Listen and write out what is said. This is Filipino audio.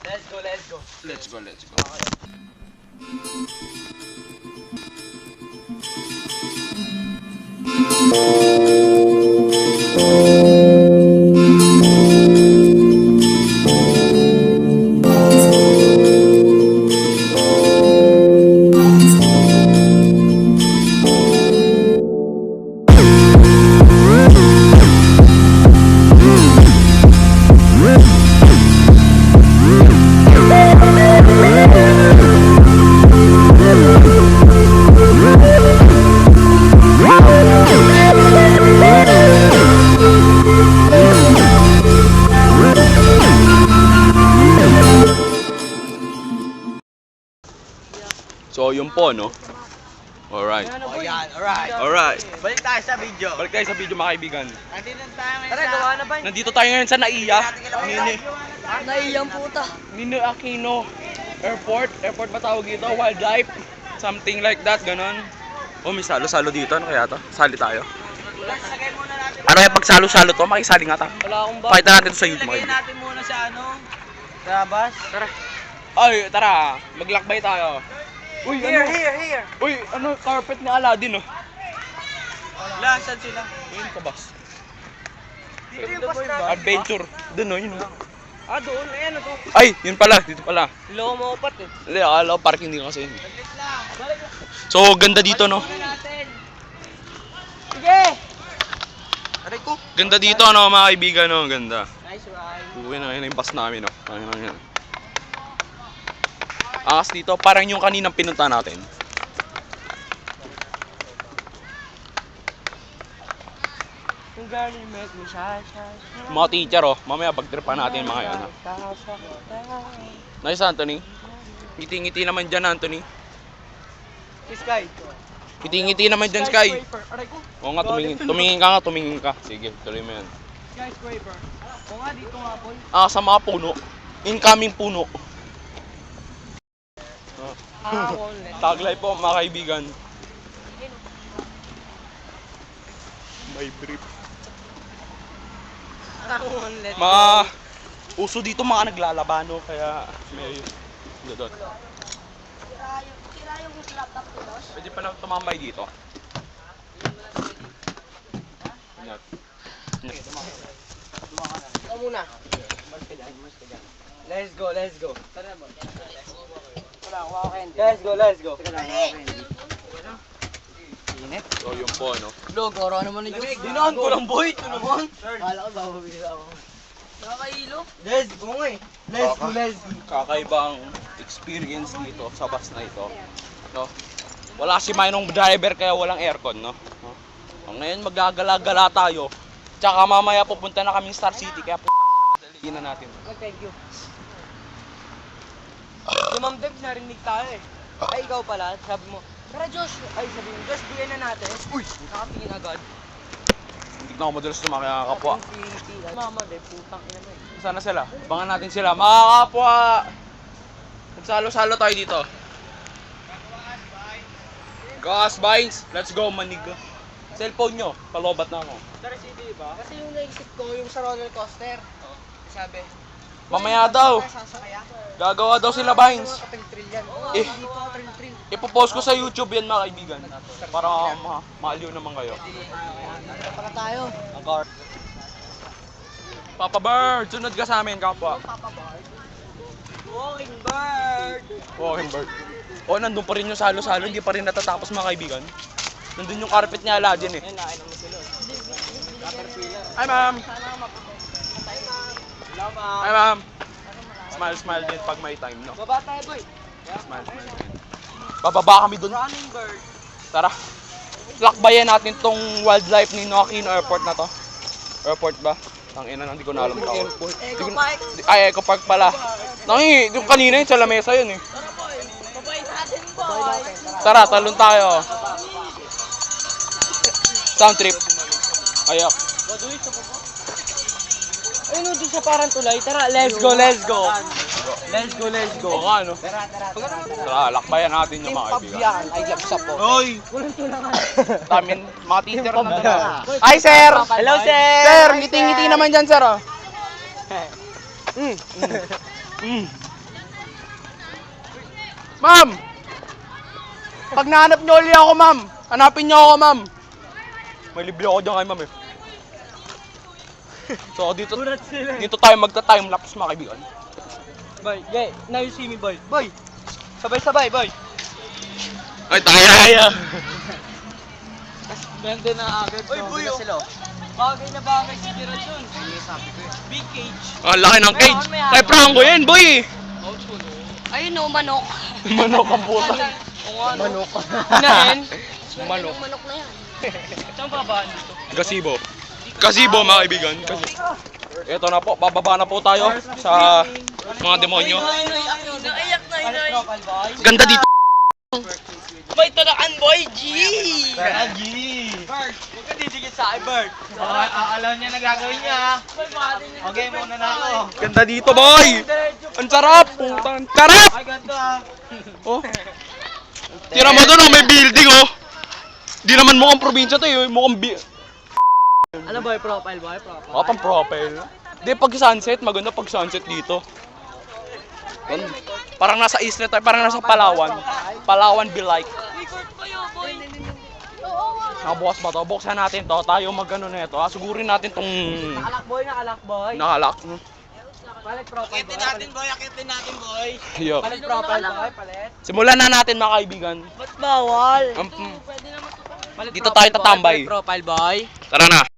Let's go, let's go. Let's go, let's go. So, yun po, no? Alright. Oh, yan, alright. Alright. Balik tayo sa video. Balik tayo sa video, mga kaibigan. Nandito tayo ngayon. Tara, gawa na ba? Nandito tayo ngayon sa Naiya. Naiyang puta. Ninoy Aquino Airport. Airport ba tawag dito? Wildlife. Something like that, ganon. Oh, may salo-salo dito. Ano kaya to? Sali tayo. Ano kaya pag salo-salo to? Makisali nga tayo. Wala akong ba? Pakita natin to sa YouTube. Lagyan natin muna sa ano. Sa bus. Tara. Ay, tara. Maglakbay tayo. Uy, Here, ano? here. Uy, ano? Carpet ni Aladdin, oh. Wala, saan sila? Ayun sa bus. Dito yung bus natin. Adventure. Doon, oh, yun, oh. Ah, doon. Ayan, ito. Ay, yun pala. Dito pala. Loko mo upat eh. Hindi, akala ko parking din kasi. Balik lang. Balik lang. So, ganda dito, no? Natin. Sige! Aray ko. Ganda dito, no, mga kaibigan, no? Ganda. Nice ride. Uwi na yun yung bus namin, no? Ayun na yun. Angas dito, parang yung kaninang pinunta natin. Yung girl you make me shy. Mga teacher, oh. Mamaya pagtripan natin mga yan, ha? Nice, Anthony. Ngiti-ngiti naman dyan, Anthony. Sky. Ngiti-ngiti naman dyan, Sky. Aray ko. Oo nga, tumingin ka. Sige, tuloy mo yan. Skyscraper. O nga, dito nga po. Ah, sa mga puno. Incoming puno. Taglay po, mga kaibigan. May brief. Mga uso dito mga naglalabano, kaya may doon. Sira yung laptop ko, boss. Pwede pa lang tumambay dito. Ingat. Ikaw muna. Let's go, let's go. Let's go. Init. So yun po, no? Log, oro naman yung Dinaan ko lang, boy. Ito naman. Kala ko bababila ako. Nakakailo? Let's go nga eh. Let's go. Kakaibang experience dito sa bus na ito. No? Wala si Manong driver kaya walang aircon, no? Ngayon magagala-gala tayo. Tsaka mamaya pupunta na kaming Star City kaya madaliin na natin. Thank you. Ma'am Debs, narinig tayo eh. Ay, ikaw pala. Sabi mo, tara Josh. Ay, sabi mo, Josh, bigyan na natin. Uy! Nakatingin agad. Hindi na ako madalas na mga kapwa. Mama Debs, putang ina mo eh. Sana sila? Abangan natin sila. Mga kapwa! Magsalo-salo tayo dito. Gas, Vines! Let's go, manig. Cellphone nyo, palobat na ako. Star City ba? Kasi yung naisip ko, yung sa roller coaster. Sabi. Mamaya daw. Sasakaya. Gagawa daw sila, Vines. Katril-tril yan. Eh. Hindi pa katril-tril. Ipopost ko sa YouTube yan, mga kaibigan. Para maaliw naman kayo. Para tayo. Papa Bird, sunod ka sa amin, kapwa. Walking bird. Walking Bird. O, nandun pa rin yung salo-salo, hindi pa rin natatapos, mga kaibigan. Nandun yung carpet niya, Aladdin, eh. Ayun, lain naman sila. Caterpillar. Hi, ma'am. Hello, ma'am. Hi, ma'am. Smile, smile din pag may time, no? Baba tayo, boy. Smile, smile din. Bababa kami dun. Running bird. Tara. Lakbayan natin tong wildlife ni Aquino Airport na to. Airport ba? Ang ina, hindi ko na alam tawag. Eco Park. Ay, Eco Park pala. Nangi, yung kanina yun sa lamesa yun eh. Babay natin, boy. Tara, talon tayo. Sound trip. Ayak. Ayun, doon sa parang tulay. Tara, let's go, let's go. Let's go, let's go. Oo nga, no? Tara, lakbayan natin yung mga kaibigan. Yan, ay lapsa po. Hoy! Tamin, mga teacher na dala. Hi, sir! Hello, sir! Sir, ngiti-ngiti naman dyan, sir, oh. Ma'am! Pag nahanap niyo ulit ako, ma'am. Hanapin niyo ako, ma'am. May libre ako dyan kay ma'am eh. So dito dito tayo magta-time lapse mga kaibigan. Boy, yeah, now you see me, boy. Boy! Sabay-sabay, boy! Ay, tayo. Ganda na agad. Uy, boy, oh. Bagay na bagay si Gerald dun. Sabi ko eh. Big cage. Ang laki ng cage. Kay Franco yan, boy. Ayun o, manok. Manok ang puta. Manok. Inahin? Manok. Yung manok na yan. Saan babaan dito? Gazebo. Gazebo mga kaibigan. Ito na po, bababa na po tayo sa mga demonyo. Naiyak na, inay. Ganda dito. May tanakan, boy, G! G! Bert! Huwag ka didikit sa akin, Bert! Alam niya na gagawin niya, ha? Okay, muna na ako. Ganda dito, boy. Ang sarap. Putang sarap. Ay, ganda, ha? Oh. Tira mo doon, oh, may building, oh. Di naman mukhang probinsya to, eh. Mukhang Ano, boy? Profile, boy? Profile? pang profile. Di, pag sunset, maganda pag sunset dito. Parang nasa isla tayo, parang nasa Palawan. Palawan be like. Record kayo, boy. Nakabukas ba to? Buksan natin to. Tayo magano na ito. Sugurin natin tong Nakalak, boy. Nakalak, boy. nakalak. Palit profile, boy. Akitin natin, boy. Yo. Palit profile, boy. Palit. Simulan na natin mga kaibigan. Ba't bawal? Um, Pwede naman ito. Palit Dito profile, tayo tatambay. boy. Palit profile, boy. Tara na.